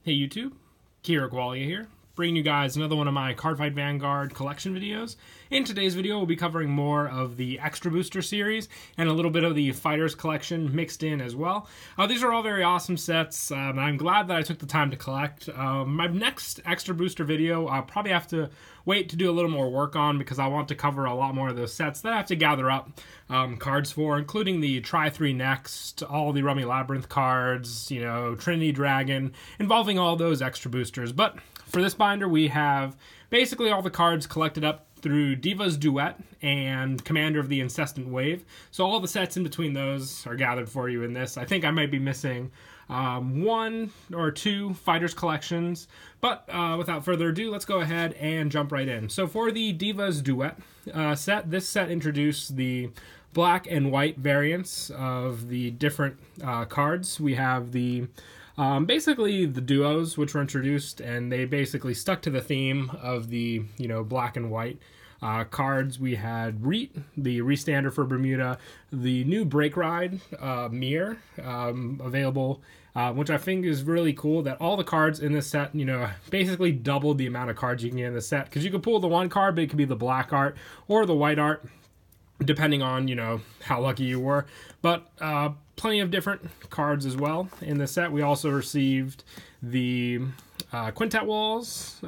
Hey YouTube, Kira Qualia here, bringing you guys another one of my Cardfight Vanguard collection videos. In today's video, we'll be covering more of the Extra Booster series and a little bit of the Fighters collection mixed in as well. These are all very awesome sets, and I'm glad that I took the time to collect. My next Extra Booster video, I'll probably have to wait to do a little more work on because I want to cover a lot more of those sets that I have to gather up cards for, including the Tri-3 Next, all the Rummy Labyrinth cards, you know, Trinity Dragon, involving all those Extra Boosters. But for this binder, we have basically all the cards collected up through Diva's Duet and Commander of the Incessant Wave. So all the sets in between those are gathered for you in this. I think I might be missing one or two Fighters collections, but without further ado, let's go ahead and jump right in. So for the Diva's Duet set, this set introduced the black and white variants of the different cards. We have the basically the duos, which were introduced, and they basically stuck to the theme of the, you know, black and white cards. We had Reet, the Restander for Bermuda, the new Break Ride mirror available, which I think is really cool that all the cards in this set, you know, basically doubled the amount of cards you can get in the set, because you could pull the one card, but it could be the black art or the white art, depending on, you know, how lucky you were. But plenty of different cards as well in the set. We also received the Quintet Walls,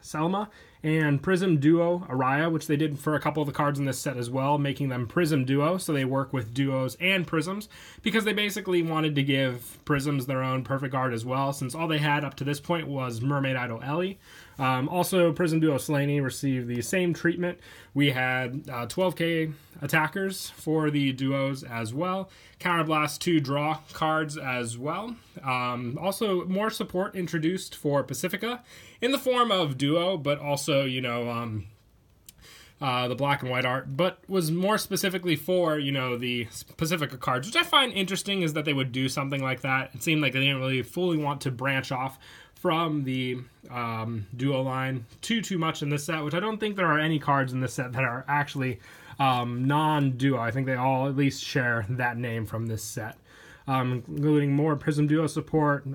Selma, and Prism Duo Araya, which they did for a couple of the cards in this set as well, making them Prism Duo, so they work with duos and prisms, because they basically wanted to give prisms their own perfect art as well, since all they had up to this point was Mermaid Idol Ellie. Also, Prism Duo Slaney received the same treatment. We had 12k attackers for the duos as well. Counterblast 2 draw cards as well. Also, more support introduced for Pacifica in the form of duo, but also, you know, the black and white art, but was more specifically for, you know, the Pacifica cards, which I find interesting is that they would do something like that. It seemed like they didn't really fully want to branch off from the duo line too much in this set, which I don't think there are any cards in this set that are actually non-duo. I think they all at least share that name from this set, including more Prism Duo support.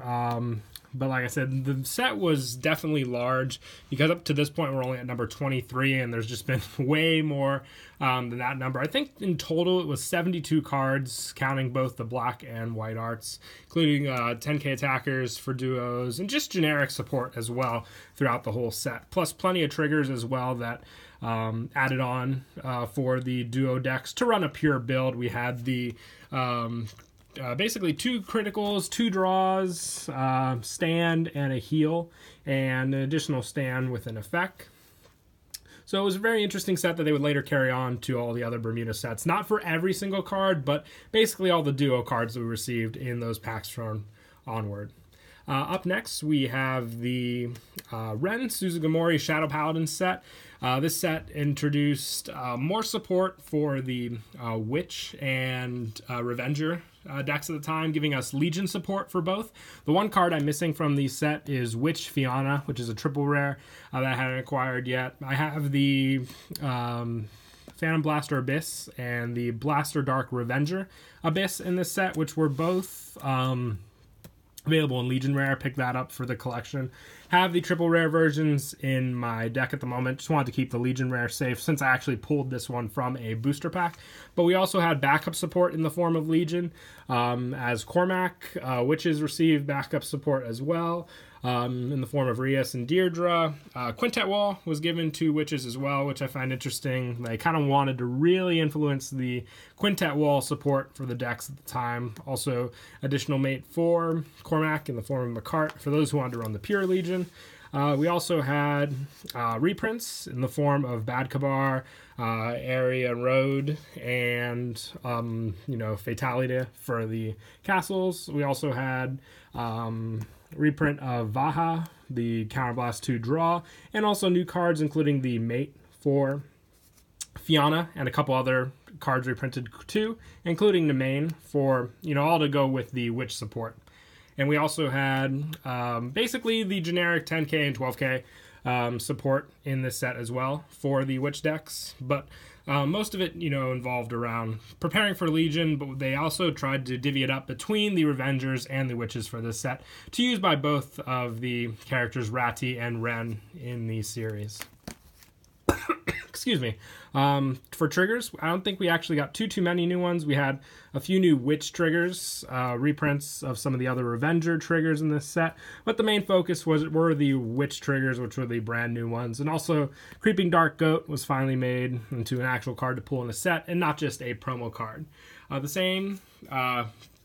But like I said, the set was definitely large, because up to this point we're only at number 23, and there's just been way more than that number. I think in total it was 72 cards, counting both the black and white arts, including 10k attackers for duos, and just generic support as well throughout the whole set. Plus plenty of triggers as well that added on for the duo decks to run a pure build. We had the basically 2 criticals, 2 draws, stand, and a heal, and an additional stand with an effect. So it was a very interesting set that they would later carry on to all the other Bermuda sets. Not for every single card, but basically all the duo cards that we received in those packs from onward. Up next, we have the Ren Suzugimori Shadow Paladin set. This set introduced more support for the Witch and Revenger decks at the time, giving us Legion support for both. The one card I'm missing from the set is Witch Fianna, which is a triple rare that I haven't acquired yet. I have the Phantom Blaster Abyss and the Blaster Dark Revenger Abyss in this set, which were both available in Legion Rare. Pick that up for the collection. Have the triple rare versions in my deck at the moment. Just wanted to keep the Legion Rare safe since I actually pulled this one from a booster pack. But we also had backup support in the form of Legion, as Cormac. Witches received backup support as well, in the form of Rias and Deirdre. Quintet Wall was given to Witches as well, which I find interesting. They kind of wanted to really influence the Quintet Wall support for the decks at the time. Also, additional mate for Cormac in the form of McCart for those who wanted to run the pure Legion. We also had reprints in the form of Bad Kabar, Area Road, and you know, Fatality for the castles. We also had reprint of Vaha, the Counterblast 2 draw, and also new cards including the mate for Fianna and a couple other cards reprinted too, including the main for, you know, all to go with the Witch support. And we also had basically the generic 10k and 12k support in this set as well for the Witch decks, but most of it, involved around preparing for Legion, but they also tried to divvy it up between the Revengers and the Witches for this set to use by both of the characters Ratty and Ren in the series. Excuse me. For triggers, I don't think we actually got too many new ones. We had a few new Witch triggers, reprints of some of the other Revenger triggers in this set, but the main focus were the Witch triggers, which were the brand new ones. And also, Creeping Dark Goat was finally made into an actual card to pull in a set, and not just a promo card. The same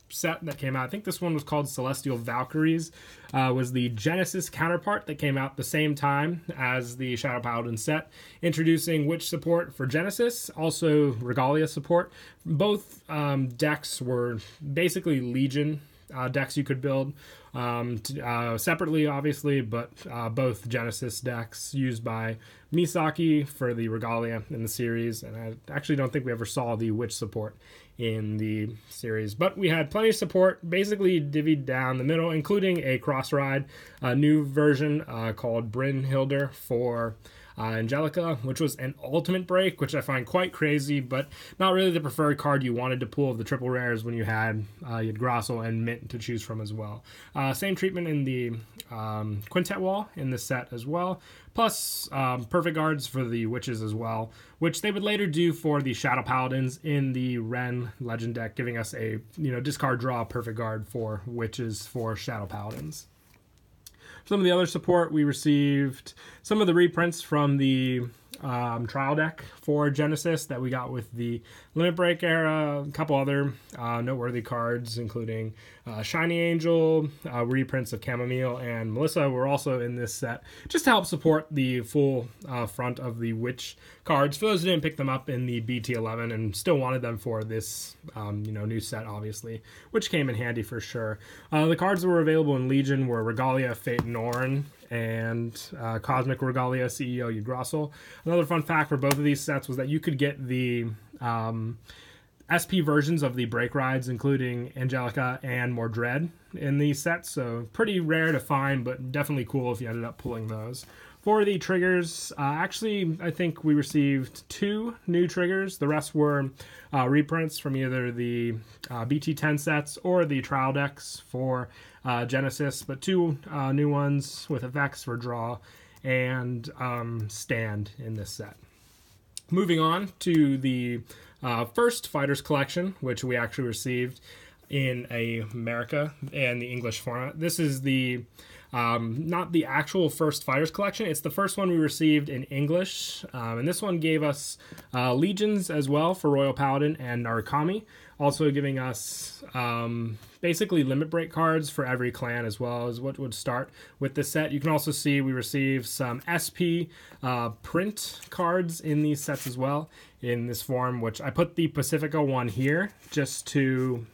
set that came out, I think this one was called Celestial Valkyries, was the Genesis counterpart that came out the same time as the Shadow Paladin set, introducing Witch support for Genesis, also Regalia support. Both decks were basically Legion decks you could build separately, obviously, but both Genesis decks used by Misaki for the Regalia in the series, and I actually don't think we ever saw the Witch support in the series, but we had plenty of support basically divvied down the middle, including a cross ride, a new version called Brynhildr for Angelica, which was an ultimate break, which I find quite crazy, but not really the preferred card you wanted to pull of the triple rares when you had Yggdrasil and Mint to choose from as well. Same treatment in the Quintet wall in this set as well, plus perfect guards for the Witches as well, which they would later do for the Shadow Paladins in the Ren Legend deck, giving us a discard draw perfect guard for Witches for Shadow Paladins. Some of the other support, we received some of the reprints from the trial deck for Genesis that we got with the Limit Break era, a couple other noteworthy cards, including Shiny Angel, reprints of Chamomile, and Marissa were also in this set, just to help support the full front of the Witch cards, for those who didn't pick them up in the BT11 and still wanted them for this new set, obviously, which came in handy for sure. The cards that were available in Legion were Regalia, Fate, and Orin, and Cosmic Regalia CEO Yggdrasil. Another fun fact for both of these sets was that you could get the SP versions of the break rides, including Angelica and Mordred in these sets, so pretty rare to find, but definitely cool if you ended up pulling those. For the triggers, actually, I think we received 2 new triggers. The rest were reprints from either the BT10 sets or the trial decks for Genesis, but 2 new ones with effects for draw and stand in this set. Moving on to the first Fighters collection, which we actually received in America and the English format. This is the not the actual first Fighters collection. It's the first one we received in English, and this one gave us Legions as well for Royal Paladin and Narukami, also giving us basically limit break cards for every clan as well as what would start with this set. You can also see we received some SP print cards in these sets as well in this form, which I put the Pacifica one here just to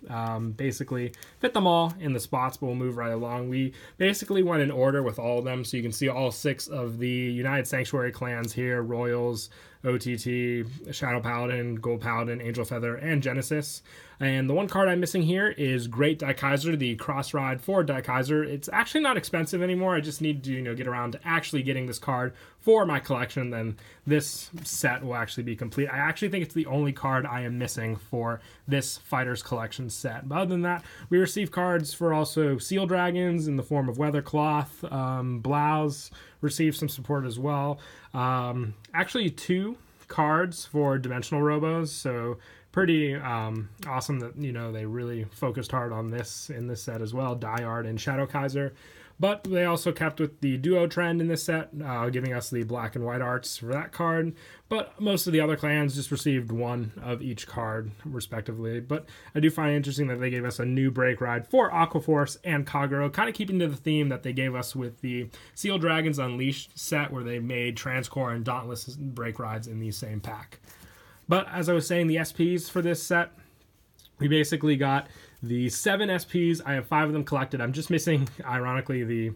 basically fit them all in the spots, but we'll move right along. We basically went in order with all of them, so you can see all 6 of the United Sanctuary clans here: Royals, OTT, Shadow Paladin, Gold Paladin, Angel Feather, and Genesis. And the one card I'm missing here is Great Daikaiser, the cross ride for Daikaiser. It's actually not expensive anymore. I just need to get around to actually getting this card for my collection. Then this set will actually be complete. I actually think it's the only card I am missing for this Fighters collection set. But other than that, we received cards for also Seal Dragons in the form of Weathercloth. Blouse received some support as well. Actually 2 cards for Dimensional Robos, so pretty awesome that they really focused hard on this in this set as well, Diard and Shadow Kaiser. But they also kept with the duo trend in this set, giving us the black and white arts for that card. But most of the other clans just received 1 of each card, respectively. But I do find it interesting that they gave us a new break ride for Aquaforce and Kagero, kind of keeping to the theme that they gave us with the Seal Dragons Unleashed set, where they made Transcore and Dauntless break rides in the same pack. But as I was saying, the SPs for this set, we basically got the 7 SPs. I have 5 of them collected. I'm just missing, ironically, the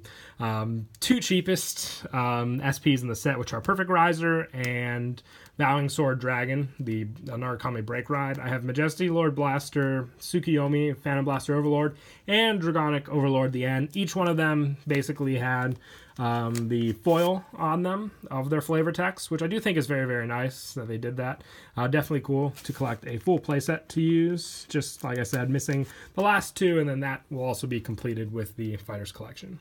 2 cheapest SPs in the set, which are Perfect Riser and Vowing Sword Dragon, the Narukami Break Ride. I have Majesty Lord Blaster, Tsukiyomi, Phantom Blaster Overlord, and Dragonic Overlord the End. Each one of them basically had the foil on them of their flavor text, which I do think is very, very nice that they did that. Definitely cool to collect a full playset to use. Just like I said, missing the last two, and then that will also be completed with the Fighters collection.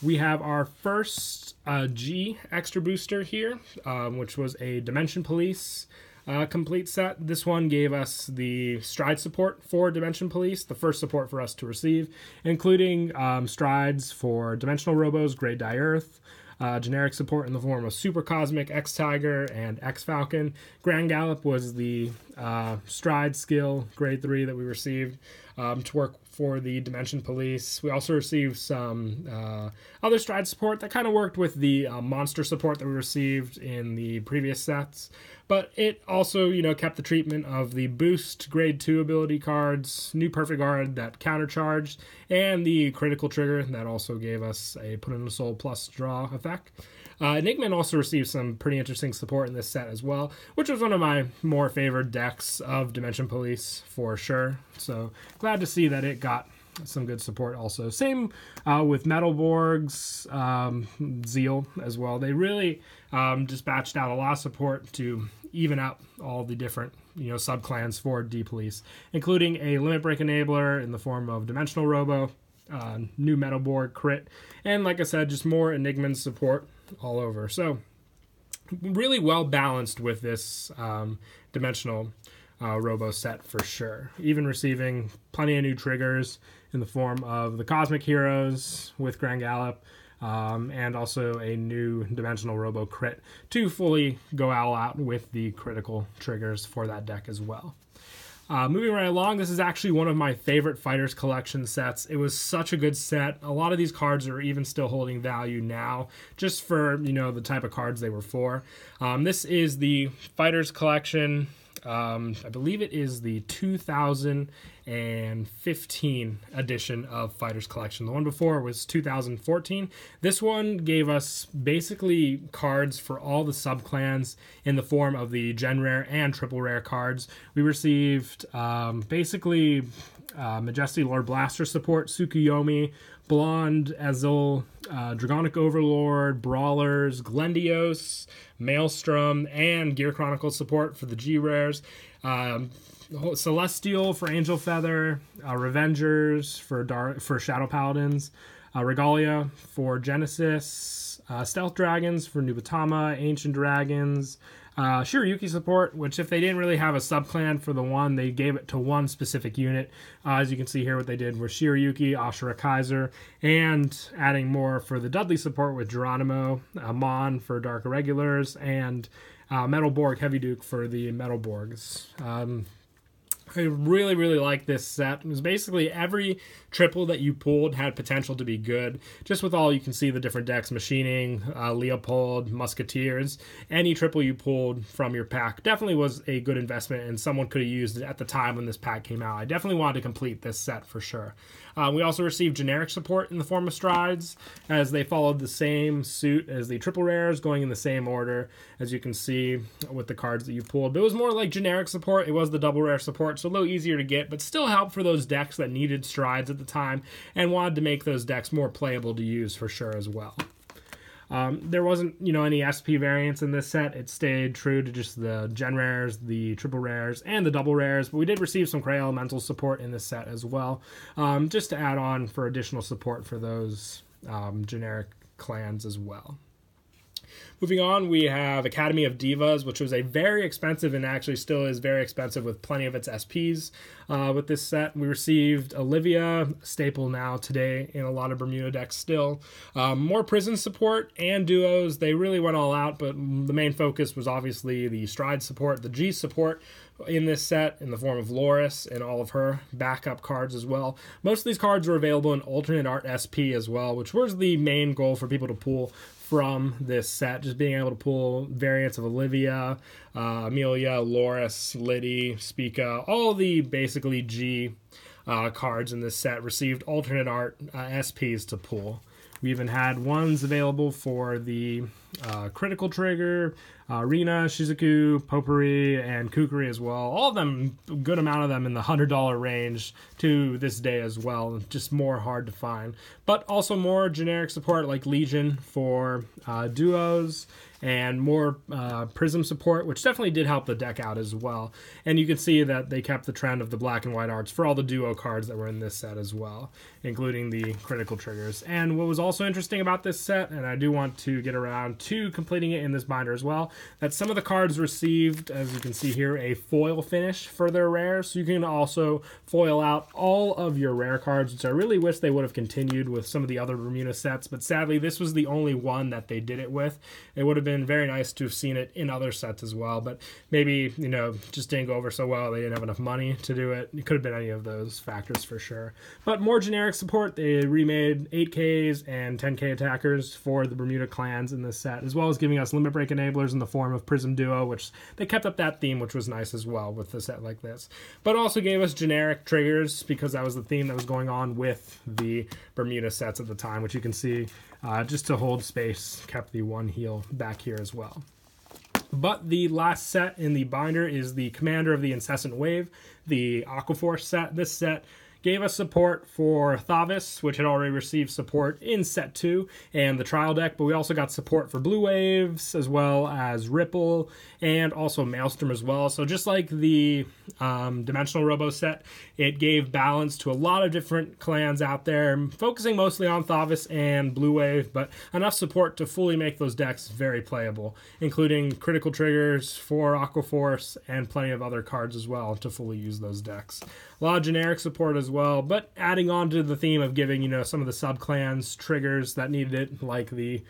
We have our first G extra booster here, which was a Dimension Police complete set. This one gave us the stride support for Dimension Police, the first support for us to receive, including strides for Dimensional Robos, Great Die Earth, generic support in the form of Super Cosmic, X-Tiger, and X-Falcon. Grand Gallop was the stride skill, grade 3, that we received to work for the Dimension Police. We also received some other stride support that kind of worked with the monster support that we received in the previous sets. But it also, kept the treatment of the boost grade 2 ability cards, new Perfect Guard that countercharged, and the critical trigger that also gave us a Put in a Soul plus draw effect. Enigman also received some pretty interesting support in this set as well, which was one of my more favored decks of Dimension Police for sure. So glad to see that it got some good support also. Same with Metalborg's Zeal as well. They really dispatched out a lot of support to even out all the different sub-clans for D-Police, including a Limit Break Enabler in the form of Dimensional Robo, new Metalborg crit, and like I said, just more Enigman support all over. So really well balanced with this Dimensional Robo set for sure. Even receiving plenty of new triggers in the form of the Cosmic Heroes with Grand Gallop, and also a new Dimensional Robo crit to fully go all out with the critical triggers for that deck as well. Moving right along, this is actually one of my favorite Fighters collection sets. It was such a good set. A lot of these cards are even still holding value now, just for, the type of cards they were for. This is the Fighters collection. I believe it is the 2015 edition of Fighters Collection. The one before was 2014. This one gave us basically cards for all the subclans in the form of the Gen Rare and Triple Rare cards. We received basically Majesty Lord Blaster support, Tsukuyomi, Blonde, Azul, Dragonic Overlord, Brawlers, Glendios, Maelstrom, and Gear Chronicles support for the G-Rares. Celestial for Angel Feather, Revengers for Shadow Paladins, Regalia for Genesis, Stealth Dragons for Nubatama, Ancient Dragons, Shiryuki support, which if they didn't really have a subclan for the one, they gave it to one specific unit. As you can see here, what they did was Shiryuki, Ashura Kaiser, and adding more for the Dudley support with Geronimo, Mon for Dark Irregulars, and Metalborg Heavy Duke for the Metalborgs. I really, really like this set. It was basically every triple that you pulled had potential to be good. Just with all you can see the different decks, Machining, Leopold, Musketeers, any triple you pulled from your pack definitely was a good investment, and someone could have used it at the time when this pack came out. I definitely wanted to complete this set for sure. We also received generic support in the form of strides, as they followed the same suit as the triple rares, going in the same order, as you can see with the cards that you pulled. But it was more like generic support. It was the double rare support, so a little easier to get, but still helped for those decks that needed strides at the time and wanted to make those decks more playable to use for sure as well. There wasn't, any SP variants in this set. It stayed true to just the Gen Rares, the Triple Rares, and the Double Rares, but we did receive some Cray Elemental support in this set as well, just to add on for additional support for those generic clans as well. Moving on, we have Academy of Divas, which was a very expensive and actually still is very expensive with plenty of its SPs with this set. We received Olivia, staple now today in a lot of Bermuda decks still. More prison support and duos. They really went all out, but the main focus was obviously the stride support, the G support in this set in the form of Loris and all of her backup cards as well. Most of these cards were available in alternate art SP as well, which was the main goal for people to pull from this set, just being able to pull variants of Olivia, Amelia, Loris, Liddy, Spica, all the basically G cards in this set received alternate art SPs to pull. We even had ones available for the critical trigger, Rina, Shizuku, Potpourri, and Kukuri as well. All of them, a good amount of them in the $100 range to this day as well. Just more hard to find. But also more generic support like Legion for duos, and more Prism support, which definitely did help the deck out as well. And you can see that they kept the trend of the black and white arts for all the duo cards that were in this set as well, including the critical triggers. And what was also interesting about this set, and I do want to get around to completing it in this binder as well, that some of the cards received, as you can see here, a foil finish for their rare. So you can also foil out all of your rare cards, which I really wish they would have continued with some of the other Bermuda sets, but sadly this was the only one that they did it with. It would have been very nice to have seen it in other sets as well, but maybe, you know, just didn't go over so well. They didn't have enough money to do it. It could have been any of those factors for sure. But more generic support, they remade 8Ks and 10K attackers for the Bermuda clans in this set, as well as giving us limit break enablers in the form of Prism Duo, which they kept up that theme, which was nice as well with a set like this. But also gave us generic triggers, because that was the theme that was going on with the Bermuda sets at the time, which you can see just to hold space, kept the one heal back here as well. But the last set in the binder is the Commander of the Incessant Wave, the Aquaforce set. This set gave us support for Thavis, which had already received support in set 2 and the trial deck, but we also got support for Blue Waves, as well as Ripple, and also Maelstrom as well. So just like the Dimensional Robo set, it gave balance to a lot of different clans out there, focusing mostly on Thavis and Blue Wave, but enough support to fully make those decks very playable, including critical triggers for Aquaforce and plenty of other cards as well to fully use those decks. A lot of generic support as well, but adding on to the theme of giving, you know, some of the sub-clans triggers that needed it, like the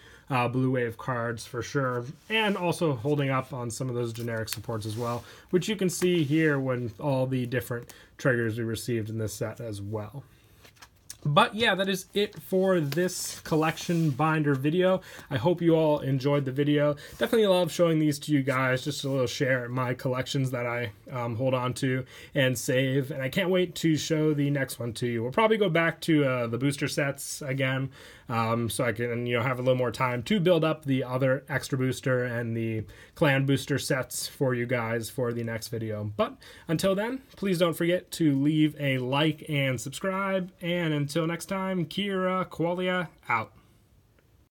Blue Wave cards for sure, and also holding up on some of those generic supports as well, which you can see here when all the different triggers we received in this set as well. But yeah, that is it for this collection binder video. I hope you all enjoyed the video. Definitely love showing these to you guys, just a little share in my collections that I hold on to and save. And I can't wait to show the next one to you. We'll probably go back to the booster sets again, so I can, you know, have a little more time to build up the other extra booster and the clan booster sets for you guys for the next video. But until then, please don't forget to leave a like and subscribe, and until next time, Kira Qualia out.